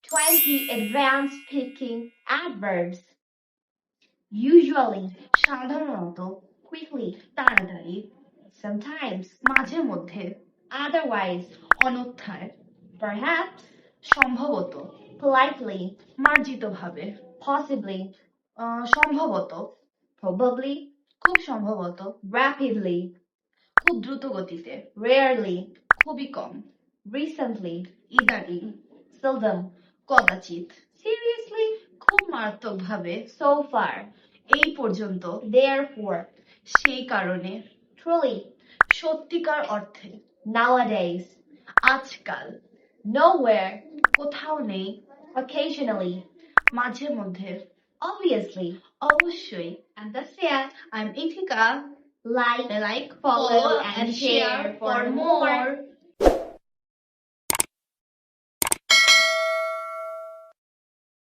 20 advanced speaking adverbs. Usually, সাধারণত, quickly, তাড়াতাড়ি, sometimes, মাঝে মধ্যে, otherwise, অন্যথায়, perhaps, সম্ভবত, politely, মার্জিতভাবে, possibly, সম্ভবত, probably, খুব সম্ভবত, rapidly, খুব দ্রুত গতিতে, rarely, খুবই কম, recently, ইদানিং, seldom, কদাচিৎ, seriously, খুব মারাত্মকভাবে, so far, এই পর্যন্ত, therefore, সেই কারণে, truly, সত্যিকার অর্থে, nowadays, আজকাল, nowhere, কোথাও নেই, occasionally, মাঝে মধ্যে, obviously, অবশ্যই, and that's it. I'm Itika. Like, follow, and share for more.